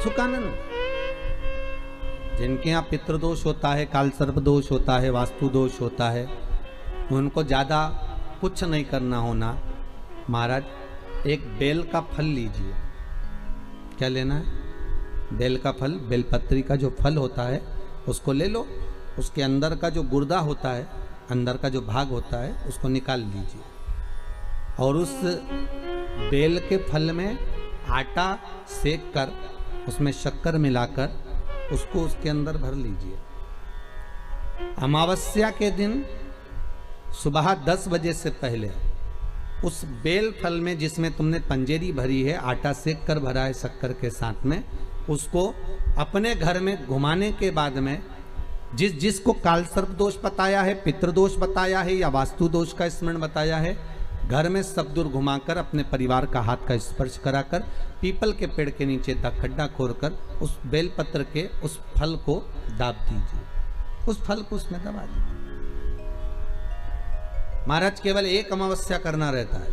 सुखानंद। जिनके यहाँ पितृदोष होता है, काल सर्प दोष होता है, वास्तु दोष होता है, उनको ज्यादा कुछ नहीं करना होना। महाराज एक बेल का फल लीजिए। क्या लेना है? बेल का फल, बेलपत्री का जो फल होता है उसको ले लो। उसके अंदर का जो गुर्दा होता है, अंदर का जो भाग होता है, उसको निकाल लीजिए और उस बेल के फल में आटा सेक कर उसमें शक्कर मिलाकर उसको उसके अंदर भर लीजिए। अमावस्या के दिन सुबह 10 बजे से पहले उस बेल फल में, जिसमें तुमने पंजेरी भरी है, आटा सेक कर भरा है शक्कर के साथ में, उसको अपने घर में घुमाने के बाद में जिसको काल सर्प दोष बताया है, पितृदोष बताया है या वास्तु दोष का स्मरण बताया है, घर में सब दूर घुमाकर अपने परिवार का हाथ का स्पर्श कराकर पीपल के पेड़ के नीचे खड्डा खोदकर उस बेलपत्र के उस फल को दाब दीजिए। उस फल को उसमें दबा दीजिए। महाराज केवल एक अमावस्या करना रहता है,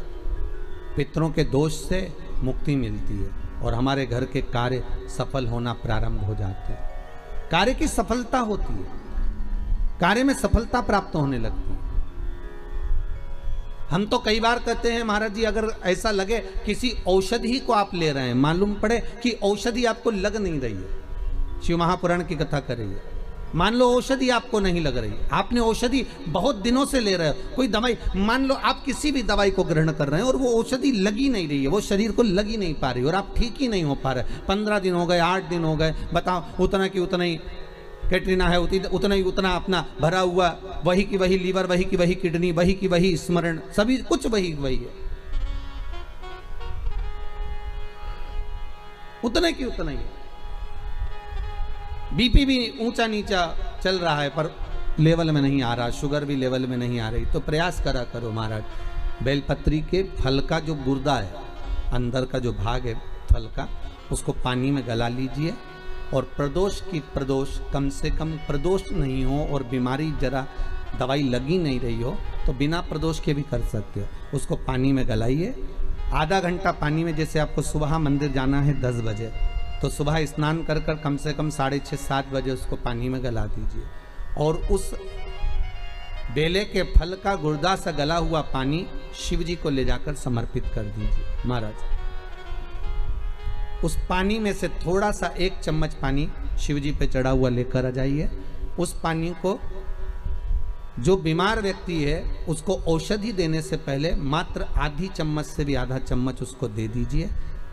पितरों के दोष से मुक्ति मिलती है और हमारे घर के कार्य सफल होना प्रारंभ हो जाते हैं। कार्य की सफलता होती है, कार्य में सफलता प्राप्त होने लगती है। हम तो कई बार कहते हैं महाराज जी, अगर ऐसा लगे किसी औषधि को आप ले रहे हैं, मालूम पड़े कि औषधि आपको लग नहीं रही है, शिव महापुराण की कथा कर रही है, मान लो औषधि आपको नहीं लग रही, आपने औषधि बहुत दिनों से ले रहे हो, कोई दवाई, मान लो आप किसी भी दवाई को ग्रहण कर रहे हैं और वो औषधि लगी नहीं रही है, वो शरीर को लगी नहीं पा रही और आप ठीक ही नहीं हो पा रहे, 15 दिन हो गए, 8 दिन हो गए, बताओ, उतना की उतना ही कैटरीना है, उतना ही उतना अपना भरा हुआ, वही की वही लीवर, वही की वही किडनी, वही की वही स्मरण, सभी कुछ वही वही है, उतने की उतना ही। बीपी भी ऊंचा नीचा चल रहा है पर लेवल में नहीं आ रहा, शुगर भी लेवल में नहीं आ रही, तो प्रयास करा करो महाराज, बेलपत्री के फल का जो गुर्दा है, अंदर का जो भाग है फल का, उसको पानी में गला लीजिए और प्रदोष की प्रदोष, कम से कम प्रदोष नहीं हो और बीमारी जरा दवाई लगी नहीं रही हो तो बिना प्रदोष के भी कर सकते हो, उसको पानी में गलाइए। आधा घंटा पानी में, जैसे आपको सुबह मंदिर जाना है 10 बजे, तो सुबह स्नान कर कर कम से कम 6:30-7 बजे उसको पानी में गला दीजिए और उस बेले के फल का गुर्दा से गला हुआ पानी शिव जी को ले जाकर समर्पित कर दीजिए। महाराज उस पानी में से थोड़ा सा 1 चम्मच पानी शिव जी पे चढ़ा हुआ लेकर आ जाइए। उस पानी को जो बीमार व्यक्ति है उसको औषधि देने से पहले मात्र आधी चम्मच से भी आधा चम्मच उसको दे दीजिए।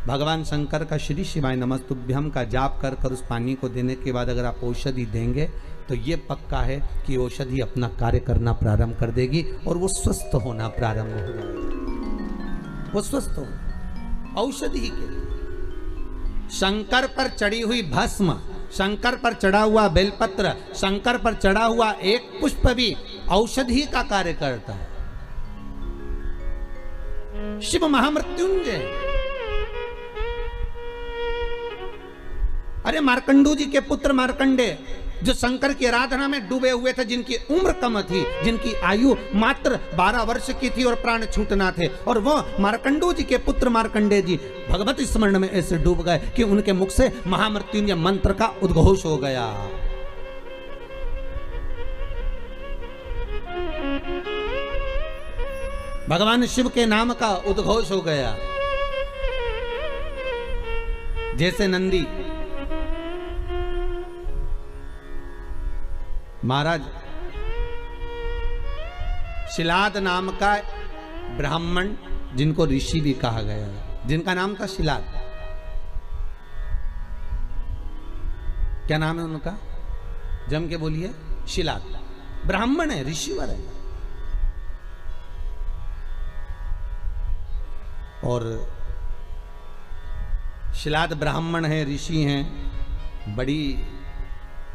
भगवान शंकर का श्री शिवाय नमस्तुभ्यम का जाप कर कर उस पानी को देने के बाद अगर आप औषधि देंगे तो ये पक्का है कि औषधि अपना कार्य करना प्रारंभ कर देगी और वो स्वस्थ होना प्रारंभ हो जाएगा। वो स्वस्थ हो औषधि के लिए शंकर पर चढ़ी हुई भस्म, शंकर पर चढ़ा हुआ बेलपत्र, शंकर पर चढ़ा हुआ एक पुष्प भी औषधि का कार्य करता है। शिव महामृत्युंजय, अरे मार्कंडू जी के पुत्र मार्कंडे जो शंकर की आराधना में डूबे हुए थे, जिनकी उम्र कम थी, जिनकी आयु मात्र 12 वर्ष की थी और प्राण छूटना थे, और वो मार्कंडू जी के पुत्र मार्कंडे जी भगवत स्मरण में ऐसे डूब गए कि उनके मुख से महामृत्युंजय मंत्र का उद्घोष हो गया। भगवान शिव के नाम का उद्घोष हो गया। जैसे नंदी महाराज, शिलाद नाम का ब्राह्मण जिनको ऋषि भी कहा गया है, जिनका नाम था शिलाद, क्या नाम है उनका? जम के बोलिए। शिलाद ब्राह्मण है, ऋषिवर है, और शिलाद ब्राह्मण है, ऋषि हैं,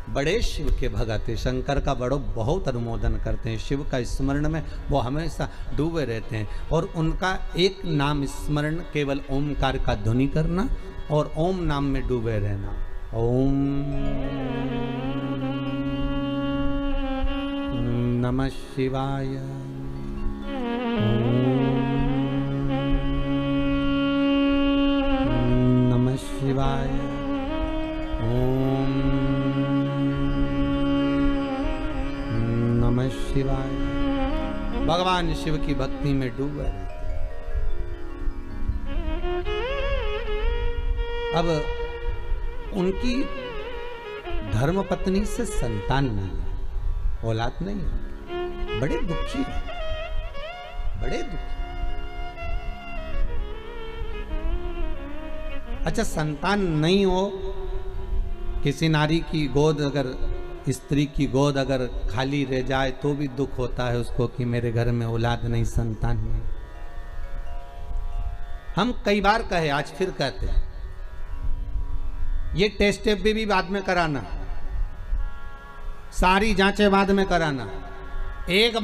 बड़े शिव के भगत है, शंकर का बहुत अनुमोदन करते हैं, शिव का स्मरण में वो हमेशा डूबे रहते हैं, और उनका एक नाम स्मरण केवल ओमकार का ध्वनि करना और ओम नाम में डूबे रहना। ओम नमः शिवाय, ओम नमः शिवाय, ओम नमः शिवाय। भगवान शिव की भक्ति में डूबे रहते। अब उनकी धर्मपत्नी से संतान नहीं है, औलाद नहीं है, बड़े दुखी है, बड़े दुखी। अच्छा, संतान नहीं हो, किसी नारी की गोद अगर, स्त्री की गोद अगर खाली रह जाए तो भी दुख होता है उसको कि मेरे घर में औलाद नहीं, संतान नहीं। हम कई बार कहे, आज फिर कहते हैं, ये टेस्ट भी बाद में कराना, सारी जांचें बाद में कराना। एक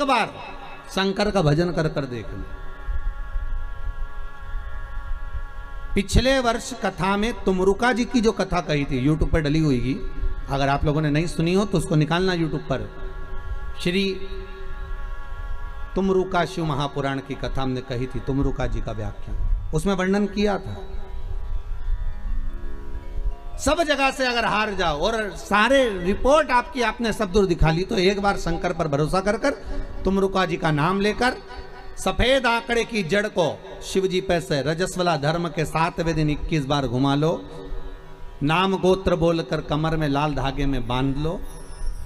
बार शंकर का भजन कर कर देख लो। पिछले वर्ष कथा में तुमरुका जी की जो कथा कही थी, यूट्यूब पर डली हुई थी, अगर आप लोगों ने नहीं सुनी हो तो उसको निकालना यूट्यूब पर। श्री तुमरुका शिव महापुराण की कथा हमने कही थी, तुमरुका जी का व्याख्यान, उसमें वर्णन किया था। सब जगह से अगर हार जाओ और सारे रिपोर्ट आपकी आपने सब दूर दिखा ली, तो एक बार शंकर पर भरोसा कर कर तुमरुका जी का नाम लेकर सफेद आंकड़े की जड़ को शिव जी पे से रजस्वला धर्म के 7वें दिन 21 बार घुमा लो, नाम गोत्र बोलकर कमर में लाल धागे में बांध लो,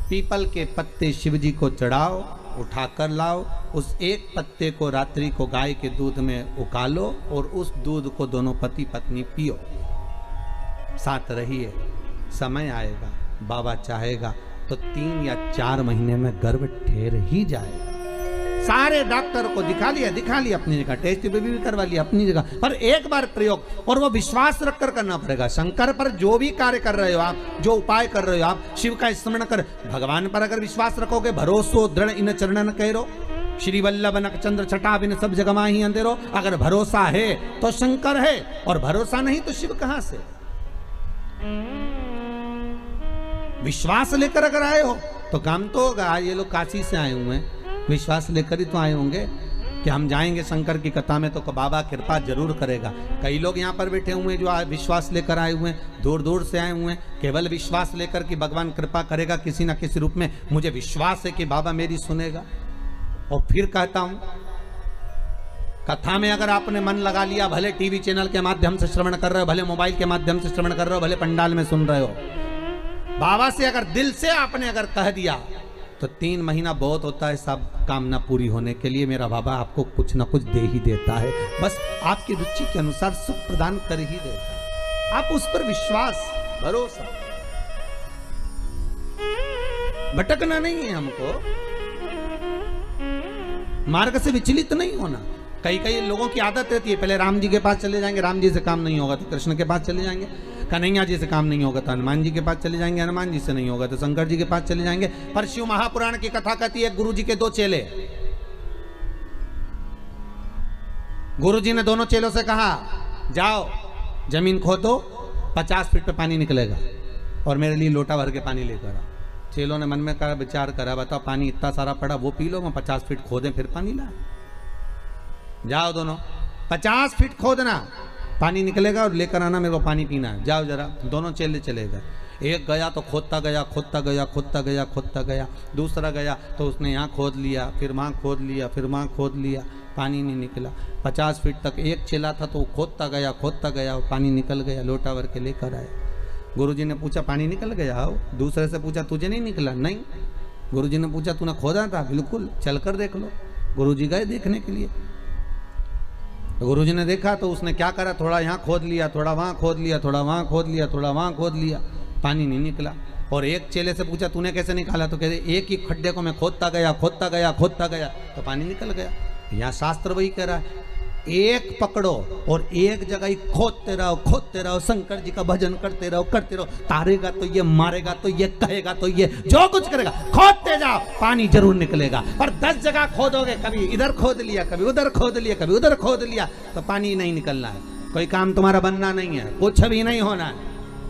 पीपल के पत्ते शिव जी को चढ़ाओ, उठाकर लाओ, उस एक पत्ते को रात्रि को गाय के दूध में उकालो और उस दूध को दोनों पति पत्नी पियो, साथ रहिए। समय आएगा, बाबा चाहेगा तो 3 या 4 महीने में गर्भ ठहर ही जाएगा। सारे डॉक्टर को दिखा लिया अपनी जगह, टेस्ट भी करवा लिया अपनी जगह, पर एक बार प्रयोग, और वो विश्वास रखकर करना पड़ेगा। शंकर पर जो भी कार्य कर रहे हो आप, जो उपाय कर रहे हो आप, शिव का स्मरण कर, भगवान पर अगर विश्वास रखोगे, भरोसो दृढ़ इन चरणन कहो, श्री वल्लभ नक चंद्र छटा बिन सब जगह माही अंधेरो। अगर भरोसा है तो शंकर है, और भरोसा नहीं तो शिव कहां से। विश्वास लेकर अगर आए हो तो काम तो होगा। ये लोग काशी से आए हुए हैं, विश्वास लेकर ही तो आए होंगे कि हम जाएंगे शंकर की कथा में तो बाबा कृपा जरूर करेगा। कई लोग यहाँ पर बैठे हुए हैं जो विश्वास लेकर आए हुए हैं, दूर दूर से आए हुए हैं, केवल विश्वास लेकर कि भगवान कृपा करेगा किसी ना किसी रूप में, मुझे विश्वास है कि बाबा मेरी सुनेगा। और फिर कहता हूं, कथा में अगर आपने मन लगा लिया, भले टीवी चैनल के माध्यम से श्रवण कर रहे हो, भले मोबाइल के माध्यम से श्रवण कर रहे हो, भले पंडाल में सुन रहे हो, बाबा से अगर दिल से आपने अगर कह दिया तो 3 महीना बहुत होता है सब कामना पूरी होने के लिए। मेरा बाबा आपको कुछ ना कुछ दे ही देता है, बस आपकी रुचि के अनुसार सुख प्रदान कर ही देता है। आप उस पर विश्वास, भरोसा, भटकना नहीं है हमको, मार्ग से विचलित नहीं होना। कई लोगों की आदत रहती है, पहले राम जी के पास चले जाएंगे, राम जी से काम नहीं होगा तो कृष्ण के पास चले जाएंगे, कन्हैया जी से काम नहीं होगा तो हनुमान जी के पास चले जाएंगे, हनुमान जी से नहीं होगा तो शंकर जी के पास चले जाएंगे। पर शिव महापुराण की कथा कहती है, गुरु जी के 2 चेले, गुरु जी ने दोनों चेलों से कहा, जाओ जमीन खोदो, 50 फीट पे पानी निकलेगा और मेरे लिए लोटा भर के पानी लेकर आओ। चेलों ने मन में कहा, विचार करा, बताओ पानी इतना सारा पड़ा, वो पी लो, मैं 50 फीट खोदें फिर पानी ला। जाओ दोनों, 50 फीट खोदना, पानी निकलेगा और लेकर आना, मेरे को पानी पीना है, जाओ जरा। दोनों चेले चले गए। एक गया तो खोदता गया, दूसरा गया तो उसने यहाँ खोद लिया, फिर वहाँ खोद लिया, फिर वहाँ खोद लिया, पानी नहीं निकला। 50 फीट तक एक चेला था तो वो खोदता गया और पानी निकल गया, लोटा भर के लेकर आया। गुरुजी ने पूछा, पानी निकल गया? आओ। दूसरे से पूछा, तुझे नहीं निकला? नहीं। गुरुजी ने पूछा, तूने खोदा था? बिल्कुल, चलकर देख लो। गुरुजी गए देखने के लिए, तो गुरुजी ने देखा तो उसने क्या करा, थोड़ा यहाँ खोद लिया, थोड़ा वहाँ खोद लिया, थोड़ा वहाँ खोद लिया, थोड़ा वहाँ खोद लिया, पानी नहीं निकला। और एक चेले से पूछा, तूने कैसे निकाला? तो कहते, एक ही खड्डे को मैं खोदता गया तो पानी निकल गया। यहाँ शास्त्र वही कह रहा है, एक पकड़ो और एक जगह ही खोदते रहो, शंकर जी का भजन करते रहो, तारेगा तो ये, मारेगा तो ये, कहेगा तो ये, जो कुछ करेगा खोदते जाओ, पानी जरूर निकलेगा। और 10 जगह खोदोगे, कभी इधर खोद लिया, कभी उधर खोद लिया, कभी उधर खोद लिया, तो पानी नहीं निकलना है। कोई काम तुम्हारा बनना नहीं है, कुछ भी नहीं होना है।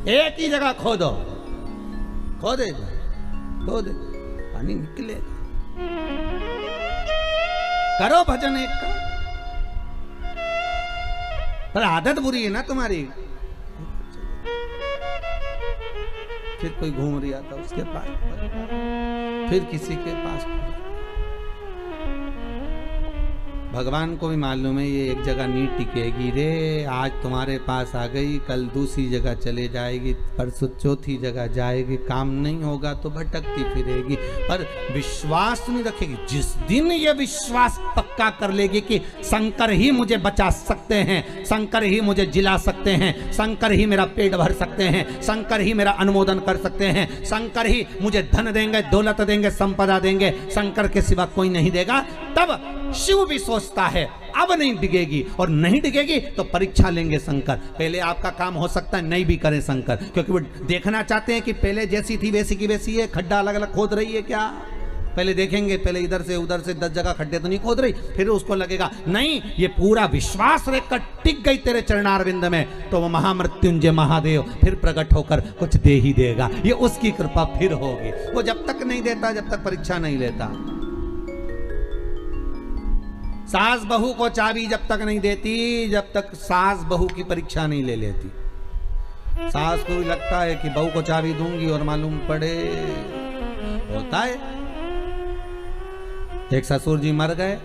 एक ही जगह खोदो, खोदे पानी निकलेगा। करो भजन एक का, पर आदत बुरी है ना तुम्हारी। फिर कोई घूम रहा था उसके पास, फिर किसी के पास। भगवान को भी मालूम है ये एक जगह नहीं टिकेगी रे, आज तुम्हारे पास आ गई, कल दूसरी जगह चले जाएगी, परसों चौथी जगह जाएगी, काम नहीं होगा तो भटकती फिरेगी, पर विश्वास नहीं रखेगी। जिस दिन ये विश्वास पक्का कर लेगी कि शंकर ही मुझे बचा सकते हैं, शंकर ही मुझे जिला सकते हैं, शंकर ही मेरा पेट भर सकते हैं, शंकर ही मेरा अनुमोदन कर सकते हैं, शंकर ही मुझे धन देंगे, दौलत देंगे, संपदा देंगे, शंकर के सिवा कोई नहीं देगा, तब शिव भी सोचता है अब नहीं डिगेगी, और नहीं डिगेगी तो परीक्षा लेंगे शंकर। पहले आपका काम हो सकता है नहीं भी करें शंकर, क्योंकि वो देखना चाहते हैं कि पहले जैसी थी वैसी की वैसी है, खड्डा अलग अलग खोद रही है क्या, पहले देखेंगे, पहले इधर से उधर से 10 जगह खड्डे तो नहीं खोद रही, फिर उसको लगेगा नहीं ये पूरा विश्वास रेखा टिक गई तेरे चरणारविंद में, तो वो महामृत्युंजय महादेव फिर प्रकट होकर कुछ दे ही देगा, ये उसकी कृपा फिर होगी। वो जब तक नहीं देता, जब तक परीक्षा नहीं लेता। सास बहू को चाबी जब तक नहीं देती, जब तक सास बहू की परीक्षा नहीं ले लेती। सास को भी लगता है कि बहू को चाबी दूंगी, और मालूम पड़े होता है। एक ससुर जी मर गए,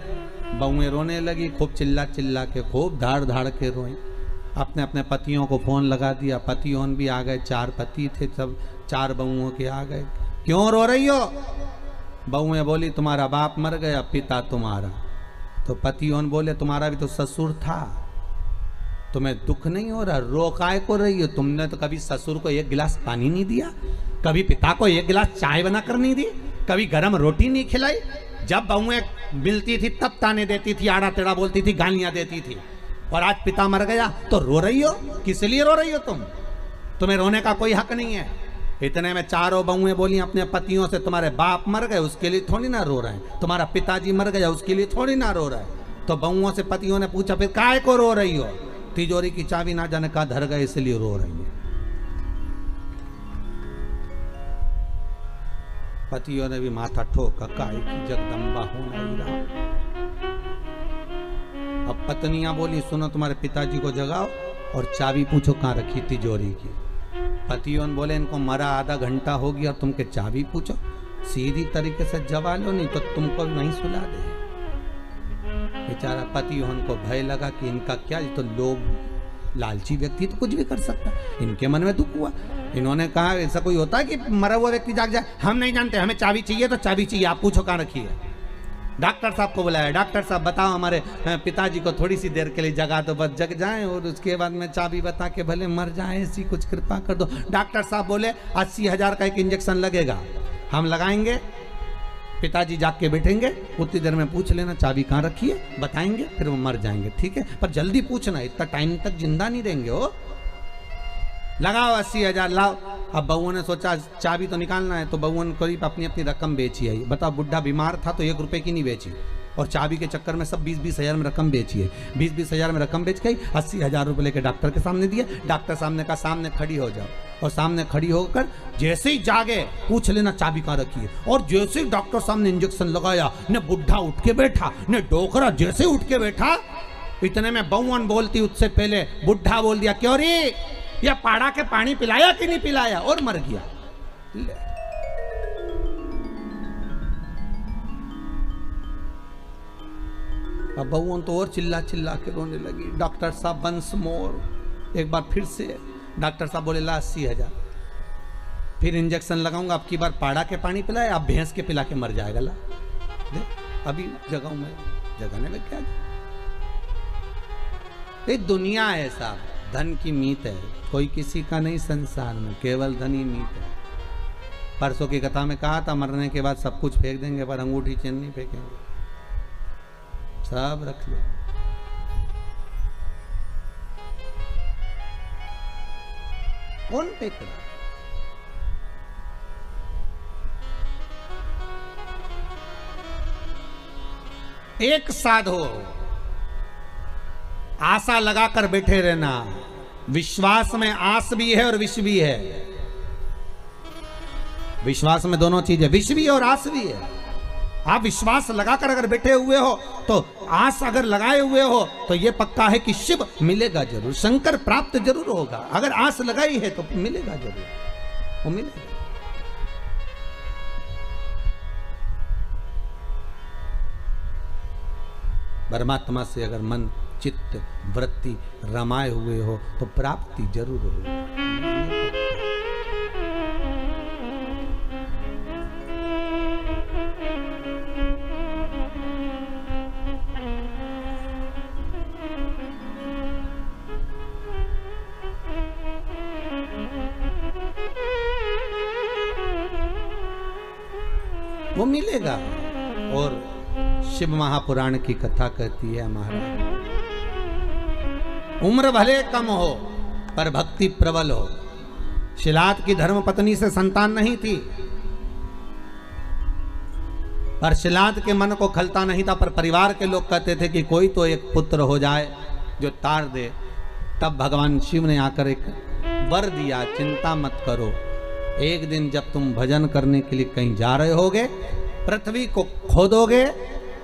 बहुएं रोने लगी, खूब चिल्ला चिल्ला के, खूब धाड़ धाड़ के रोई। अपने अपने पतियों को फोन लगा दिया, पतियों भी आ गए, 4 पति थे, सब 4 बहुओं के आ गए। क्यों रो रही हो? बहुएं बोली तुम्हारा बाप मर गया, पिता तुम्हारा। तो पतियों बोले तुम्हारा भी तो ससुर था, तुम्हें दुख नहीं हो रहा, रो काय को रही हो? तुमने तो कभी ससुर को 1 गिलास पानी नहीं दिया, कभी पिता को 1 गिलास चाय बनाकर नहीं दी, कभी गरम रोटी नहीं खिलाई। जब बहुएं मिलती थी तब ताने देती थी, आड़ा टेढ़ा बोलती थी, गालियां देती थी, और आज पिता मर गया तो रो रही हो? किस लिए रो रही हो तुम? तुम्हें रोने का कोई हक नहीं है। इतने में 4 बहुएं बोली अपने पतियों से तुम्हारे बाप मर गए उसके लिए थोड़ी ना रो रहे हैं, तुम्हारा पिताजी मर गया उसके लिए थोड़ी ना रो रहे हैं। तो बहुओं से पतियों ने पूछा फिर काय को रो रही हो? तिजोरी की चाबी ना जाने का धर गए इसलिए रो रही है। पतियों ने भी माथा ठोका, काय की जगदम्बा होना ही रहा। अब पत्नियां बोली सुनो तुम्हारे पिताजी को जगाओ और चाबी पूछो कहाँ रखी तिजोरी की। पतियों बोले इनको मरा आधा घंटा हो गया, तुम के चाबी पूछो, सीधी तरीके से जवा लो नहीं तो तुमको भी वहीं सुला दे। बेचारा पतियों को भय लगा कि इनका क्या, तो लोग लालची व्यक्ति तो कुछ भी कर सकता, इनके मन में दुख हुआ। इन्होंने कहा ऐसा कोई होता है कि मरा हुआ व्यक्ति जाग जाए? हम नहीं जानते, हमें चाबी चाहिए तो चाबी चाहिए, आप पूछो कहाँ रखी है। डॉक्टर साहब को बुलाया, डॉक्टर साहब बताओ हमारे पिताजी को थोड़ी सी देर के लिए जगा दो, बस जग जाएं और उसके बाद में चाबी बता के भले मर जाएं, ऐसी कुछ कृपा कर दो। डॉक्टर साहब बोले 80,000 का एक इंजेक्शन लगेगा, हम लगाएंगे, पिताजी जाग के बैठेंगे, उतनी देर में पूछ लेना चाबी कहाँ रखी है, बताएंगे, फिर वो मर जाएंगे, ठीक है? पर जल्दी पूछना, इतना टाइम तक जिंदा नहीं रहेंगे हो। लगाओ 80,000 लाओ। अब बउओं ने सोचा चाबी तो निकालना है, तो बउओं ने करीब अपनी अपनी रकम बेची है। बताओ बुढ़ा बीमार था तो 1 रुपए की नहीं बेची, और चाबी के चक्कर में सब 20-20 हज़ार में रकम बेची है। 20-20 हज़ार में रकम बेच गई, 80,000 रुपये लेकर डॉक्टर के सामने दिए। डॉक्टर सामने का सामने खड़ी हो जाओ, और सामने खड़ी होकर जैसे ही जागे पूछ लेना चाबी कहाँ रखी है। और जैसे ही डॉक्टर सामने इंजेक्शन लगाया, ने बुढ़ा उठ के बैठा, ने डोकरा जैसे उठ के बैठा, इतने में बउवन बोलती उससे पहले बुढ़ा बोल दिया क्यों रे, या पाड़ा के पानी पिलाया कि नहीं पिलाया, और मर गया। अब बउवन तो और चिल्ला चिल्ला के रोने लगी। डॉक्टर साहब वंस मोर, एक बार फिर से डॉक्टर साहब बोले ला 80,000, फिर इंजेक्शन लगाऊंगा, अब की बार पाड़ा के पानी पिलाए, अब भैंस के पिला के मर जाएगा। ला अभी जगाऊं मैं, जगाने में क्या, ये दुनिया है साहब, धन की मीत है, कोई किसी का नहीं संसार में, केवल धन ही मीत है। परसों की कथा में कहा था मरने के बाद सब कुछ फेंक देंगे पर अंगूठी चेन नहीं फेंकेंगे, सब रख लो। कौन फेंक रहा? एक साधो, आशा लगाकर बैठे रहना। विश्वास में आस भी है और विष भी है। विश्वास में दोनों चीजें, विष भी है और आस भी है। आप विश्वास लगाकर अगर बैठे हुए हो तो आस अगर लगाए हुए हो तो यह पक्का है कि शिव मिलेगा जरूर, शंकर प्राप्त जरूर होगा। अगर आस लगाई है तो मिलेगा जरूर। वो मिलेगा। परमात्मा से अगर मन चित्त वृत्ति रमाए हुए हो तो प्राप्ति जरूर हो। वो मिलेगा। और शिव महापुराण की कथा कहती है महाराज, उम्र भले कम हो पर भक्ति प्रबल हो। शिलाद की धर्म पत्नी से संतान नहीं थी, पर शिलाद के मन को खलता नहीं था, पर परिवार के लोग कहते थे कि कोई तो एक पुत्र हो जाए जो तार दे। तब भगवान शिव ने आकर एक वर दिया, चिंता मत करो, एक दिन जब तुम भजन करने के लिए कहीं जा रहे होगे, पृथ्वी को खोदोगे,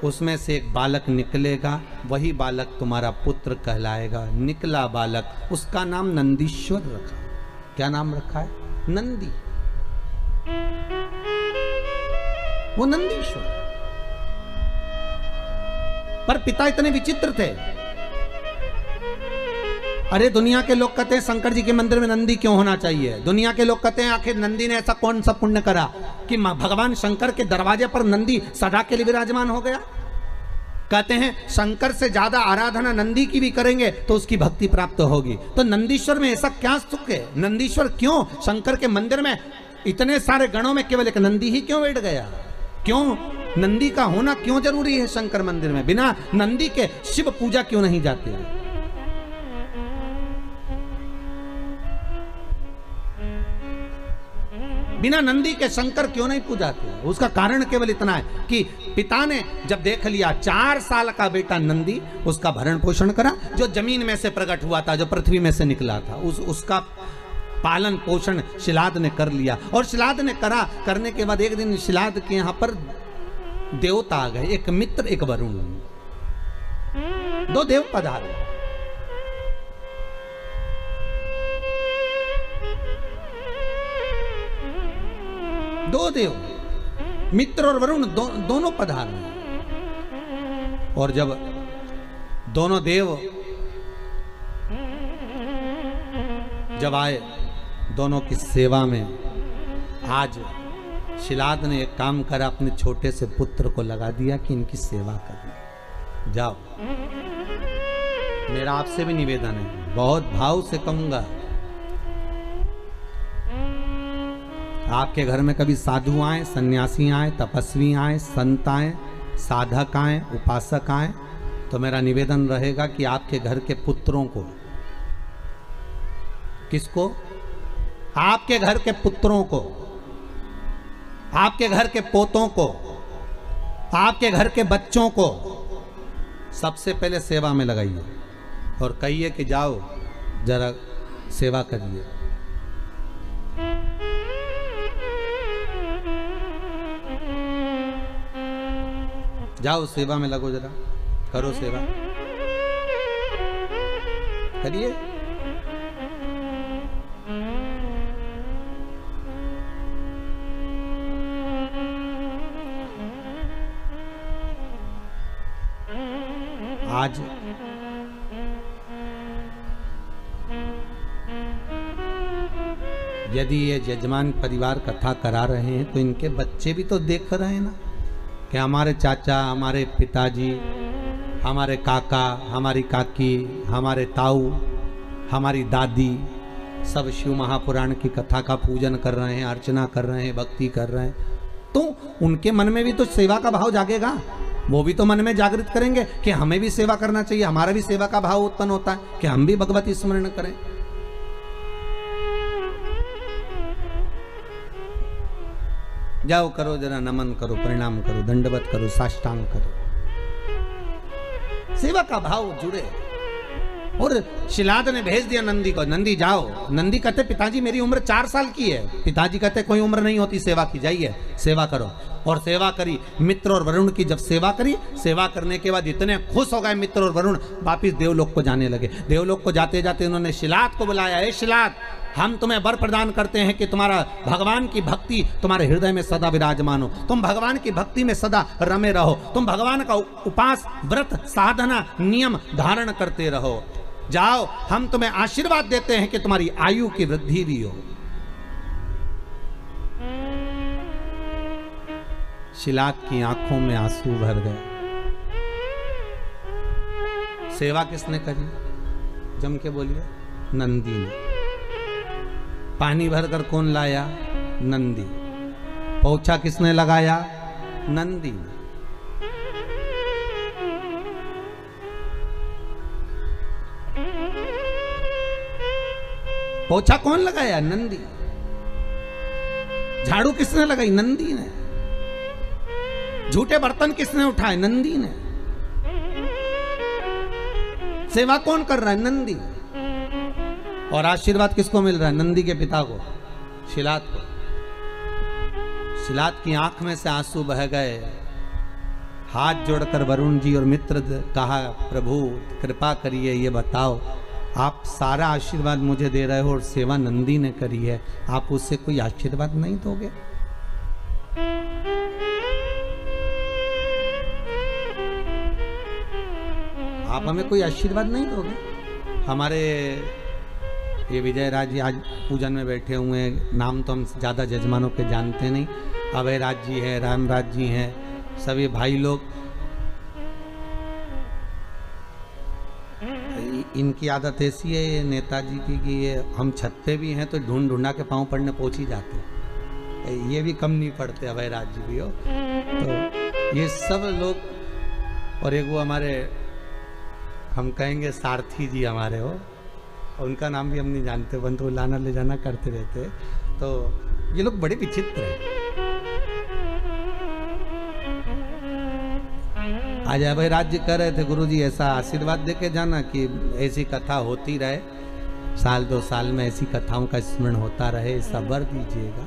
उसमें से एक बालक निकलेगा, वही बालक तुम्हारा पुत्र कहलाएगा। निकला बालक, उसका नाम नंदीश्वर रखा। क्या नाम रखा है? नंदी। वो नंदीश्वर। पर पिता इतने विचित्र थे। अरे दुनिया के लोग कहते हैं शंकर जी के मंदिर में नंदी क्यों होना चाहिए। दुनिया के लोग कहते हैं आखिर नंदी ने ऐसा कौन सा पुण्य करा कि भगवान शंकर के दरवाजे पर नंदी सदा के लिए विराजमान हो गया। कहते हैं शंकर से ज्यादा आराधना नंदी की भी करेंगे तो उसकी भक्ति प्राप्त होगी। तो नंदीश्वर में ऐसा क्या सुख है? नंदीश्वर क्यों शंकर के मंदिर में इतने सारे गणों में केवल एक नंदी ही क्यों बैठ गया? क्यों नंदी का होना क्यों जरूरी है शंकर मंदिर में? बिना नंदी के शिव पूजा क्यों नहीं जाते? बिना नंदी के शंकर क्यों नहीं पूजाते? उसका कारण केवल इतना है कि पिता ने जब देख लिया 4 साल का बेटा नंदी, उसका भरण पोषण करा, जो जमीन में से प्रकट हुआ था, जो पृथ्वी में से निकला था, उसका पालन पोषण शिलाद ने कर लिया। और शिलाद ने करने के बाद एक दिन शिलाद के यहाँ पर देवता आ गए, एक मित्र एक वरुण, 2 देव पधारे। दो देव, मित्र और वरुण दोनों पधारे। और जब दोनों देव जब आए दोनों की सेवा में, आज शिलाद ने एक काम करा, अपने छोटे से पुत्र को लगा दिया कि इनकी सेवा करनी। जाओ, मेरा आपसे भी निवेदन है, बहुत भाव से कहूंगा, आपके घर में कभी साधु आए, सन्यासी आए, तपस्वी आए, संत आए, साधक आए, उपासक आए, तो मेरा निवेदन रहेगा कि आपके घर के पुत्रों को, किसको? आपके घर के पुत्रों को, आपके घर के पोतों को, आपके घर के बच्चों को सबसे पहले सेवा में लगाइए और कहिए कि जाओ जरा सेवा करिए। जाओ सेवा में लगो, जरा करो सेवा, करिए। आज यदि ये यजमान परिवार कथा करा रहे हैं तो इनके बच्चे भी तो देख रहे हैं ना कि हमारे चाचा, हमारे पिताजी, हमारे काका, हमारी काकी, हमारे ताऊ, हमारी दादी सब शिव महापुराण की कथा का पूजन कर रहे हैं, अर्चना कर रहे हैं, भक्ति कर रहे हैं, तो उनके मन में भी तो सेवा का भाव जागेगा। वो भी तो मन में जागृत करेंगे कि हमें भी सेवा करना चाहिए, हमारा भी सेवा का भाव उत्पन्न होता है कि हम भी भगवती स्मरण करें। जाओ करो, जरा नमन करो, प्रणाम करो, दंडवत करो, साष्टांग करो, सेवा का भाव जुड़े। और शिलाद ने भेज दिया नंदी को, नंदी जाओ। नंदी कहते पिताजी मेरी उम्र 4 साल की है। पिताजी कहते कोई उम्र नहीं होती सेवा की, जाइए सेवा करो। और सेवा करी, मित्र और वरुण की जब सेवा करी, सेवा करने के बाद इतने खुश हो गए मित्र और वरुण, वापिस देवलोक को जाने लगे। देवलोक को जाते जाते उन्होंने शिलाद को बुलाया, ए शिलाद हम तुम्हें वर प्रदान करते हैं कि तुम्हारा भगवान की भक्ति तुम्हारे हृदय में सदा विराजमान हो, तुम भगवान की भक्ति में सदा रमे रहो, तुम भगवान का उपास व्रत साधना नियम धारण करते रहो। जाओ, हम तुम्हें आशीर्वाद देते हैं कि तुम्हारी आयु की वृद्धि भी हो। शिलाक की आंखों में आंसू भर गए। सेवा किसने करी? जम के बोलिए। नंदी ने। पानी भरकर कौन लाया? नंदी। पोछा किसने लगाया? नंदी ने। पोछा कौन लगाया? नंदी। झाड़ू किसने लगाई? नंदी ने। झूठे बर्तन किसने उठाए? नंदी ने। सेवा कौन कर रहा है? नंदी। और आशीर्वाद किसको मिल रहा है? नंदी के पिता को, शिलात को। शिलात की आंख में से आंसू बह गए। हाथ जोड़कर वरुण जी और मित्र कहा, प्रभु कृपा करिए, ये बताओ, आप सारा आशीर्वाद मुझे दे रहे हो और सेवा नंदी ने करी है, आप उससे कोई आशीर्वाद नहीं दोगे? आप हमें कोई आशीर्वाद नहीं दोगे? हमारे ये विजय राज जी आज पूजन में बैठे हुए हैं, नाम तो हम ज़्यादा जजमानों के जानते नहीं। अभय राज जी हैं, रामराज जी हैं, सभी भाई लोग। इनकी आदत ऐसी है ये नेताजी की कि ये हम छत पे भी हैं तो ढूंढा के पाँव पड़ने पहुँच ही जाते हैं। ये भी कम नहीं पड़ते, अभय राज जी भी हो। तो ये सब लोग, और एक वो हमारे, हम कहेंगे सारथी जी हमारे हो, उनका नाम भी हम नहीं जानते, बंधु लाना ले जाना करते रहते। तो ये लोग बड़े विचित्र हैं। आज अभय राज जी कह रहे थे, गुरुजी ऐसा आशीर्वाद देके जाना कि ऐसी कथा होती रहे, साल 2 साल में ऐसी कथाओं का स्मरण होता रहे, ऐसा वर दीजिएगा।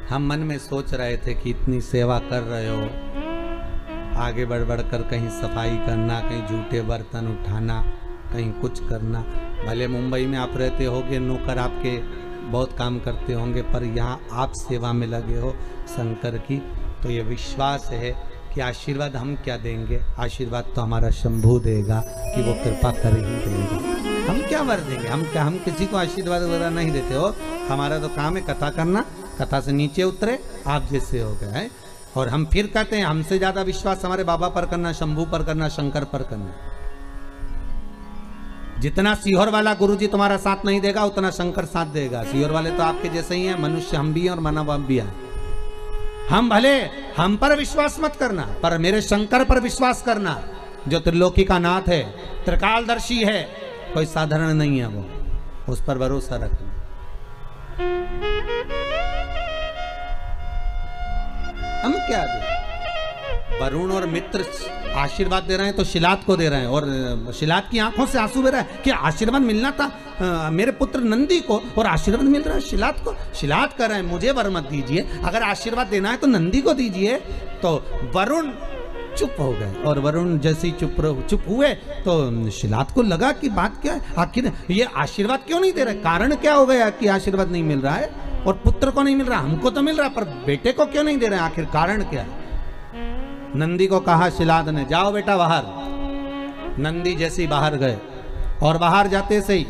हम मन में सोच रहे थे कि इतनी सेवा कर रहे हो, आगे बढ़ बढ़ कर कहीं सफाई करना, कहीं जूठे बर्तन उठाना, कहीं कुछ करना। भले मुंबई में आप रहते होंगे, नौकर आपके बहुत काम करते होंगे, पर यहाँ आप सेवा में लगे हो शंकर की, तो ये विश्वास है कि आशीर्वाद हम क्या देंगे, आशीर्वाद तो हमारा शंभू देगा कि वो कृपा कर ही देगा। हम क्या वर देंगे? हम किसी को आशीर्वाद वगैरह नहीं देते हो। हमारा तो काम है कथा करना, कथा से नीचे उतरे आप जैसे हो गए हैं। और हम फिर कहते हैं हमसे ज्यादा विश्वास हमारे बाबा पर करना, शंभू पर करना, शंकर पर करना। जितना सीहोर वाला गुरुजी तुम्हारा साथ नहीं देगा, उतना शंकर साथ देगा। सीहोर वाले तो आपके जैसे ही हैं, मनुष्य हम भी हैं और मानव आप भी हैं। हम भले हम पर विश्वास मत करना, पर मेरे शंकर पर विश्वास करना, जो त्रिलोकी का नाथ है, त्रिकालदर्शी है, कोई साधारण नहीं है वो, उस पर भरोसा रखना। हम क्या दे? वरुण और मित्र आशीर्वाद दे रहे हैं तो शिलात को दे रहे हैं, और शिलात की आंखों से आंसू बह रहा है कि आशीर्वाद मिलना था मेरे पुत्र नंदी को और आशीर्वाद मिल रहा है शिलात को। शिलात कर रहे हैं मुझे वर मत दीजिए, अगर आशीर्वाद देना है तो नंदी को दीजिए। तो वरुण चुप हो गए, और वरुण जैसे चुप हुए तो शिलात को लगा कि बात क्या है, आखिर ये आशीर्वाद क्यों नहीं दे रहे, कारण क्या हो गया कि आशीर्वाद नहीं मिल रहा है, और पुत्र को नहीं मिल रहा, हमको तो मिल रहा पर बेटे को क्यों नहीं दे रहे, आखिर कारण क्या है। नंदी को कहा शिलाद ने, जाओ बेटा बाहर। नंदी जैसे ही बाहर गए, और बाहर जाते से ही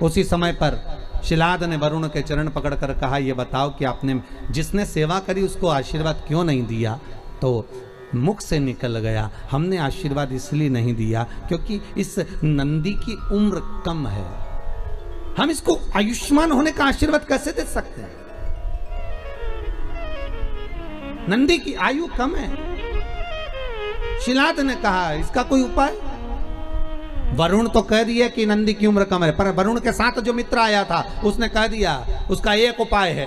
उसी समय पर शिलाद ने वरुण के चरण पकड़कर कहा, ये बताओ कि आपने जिसने सेवा करी उसको आशीर्वाद क्यों नहीं दिया। तो मुख से निकल गया, हमने आशीर्वाद इसलिए नहीं दिया क्योंकि इस नंदी की उम्र कम है, हम इसको आयुष्मान होने का आशीर्वाद कैसे दे सकते हैं। नंदी की आयु कम है। शिलाद ने कहा इसका कोई उपाय। वरुण तो कह दिया कि नंदी की उम्र कम है, पर वरुण के साथ जो मित्र आया था उसने कह दिया उसका एक उपाय है,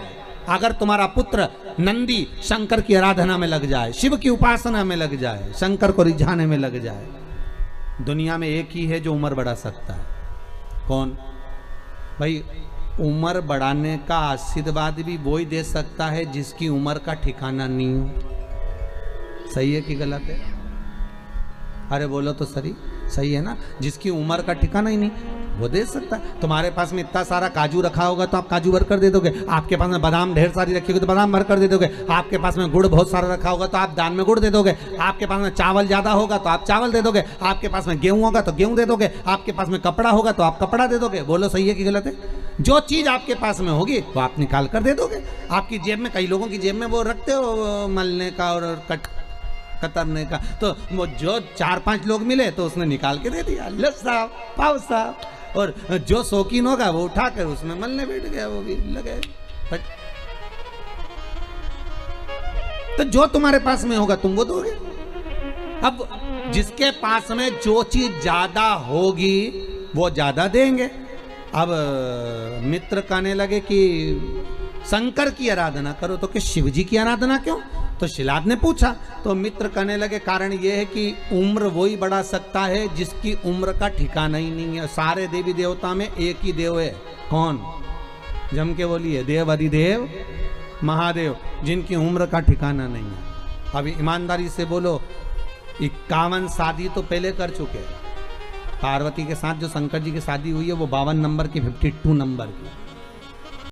अगर तुम्हारा पुत्र नंदी शंकर की आराधना में लग जाए, शिव की उपासना में लग जाए, शंकर को रिझाने में लग जाए, दुनिया में एक ही है जो उम्र बढ़ा सकता है। कौन भाई? उम्र बढ़ाने का आशीर्वाद भी वही दे सकता है जिसकी उम्र का ठिकाना नहीं हो। सही है कि गलत है? अरे बोलो तो सही है ना, जिसकी उम्र का ठिकाना ही नहीं। वो दे सकता है। तुम्हारे पास में इतना सारा काजू रखा होगा तो आप काजू भर कर दे दोगे। आपके पास में बादाम ढेर सारी रखी होगी तो बादाम भर कर दे दोगे। आपके पास में गुड़ बहुत सारा रखा होगा तो आप दान में गुड़ दे दोगे। आपके पास में चावल ज़्यादा होगा तो आप चावल दे दोगे। आपके पास में गेहूँ होगा तो गेहूँ दे दोगे। आपके पास में कपड़ा होगा तो आप कपड़ा दे दोगे। बोलो सही है कि गलत है? जो चीज़ आपके पास में होगी वो आप निकाल कर दे दोगे। आपकी जेब में, कई लोगों की जेब में वो रखते हो मलने का और कतरने का, तो वो जो 4-5 लोग मिले तो उसने निकाल के दे दिया, लो साहब, पाओ साहब। और जो शौकीन होगा वो उठा कर उसमें मलने बैठ गया, वो भी लगे। तो जो तुम्हारे पास में होगा तुम वो दोगे। अब जिसके पास में जो चीज ज्यादा होगी वो ज्यादा देंगे। अब मित्र कहने लगे कि शंकर की आराधना करो, तो कि शिव जी की आराधना क्यों? तो शिलाद ने पूछा तो मित्र कहने लगे कारण यह है कि उम्र वही बढ़ा सकता है जिसकी उम्र का ठिकाना ही नहीं है। सारे देवी देवता में एक ही देव है, कौन? जम के बोलिए, देव अधिदेव महादेव, जिनकी उम्र का ठिकाना नहीं है। अभी ईमानदारी से बोलो, 51 शादी तो पहले कर चुके हैं। पार्वती के साथ जो शंकर जी की शादी हुई है वो 52 नंबर की, 52 नंबर की।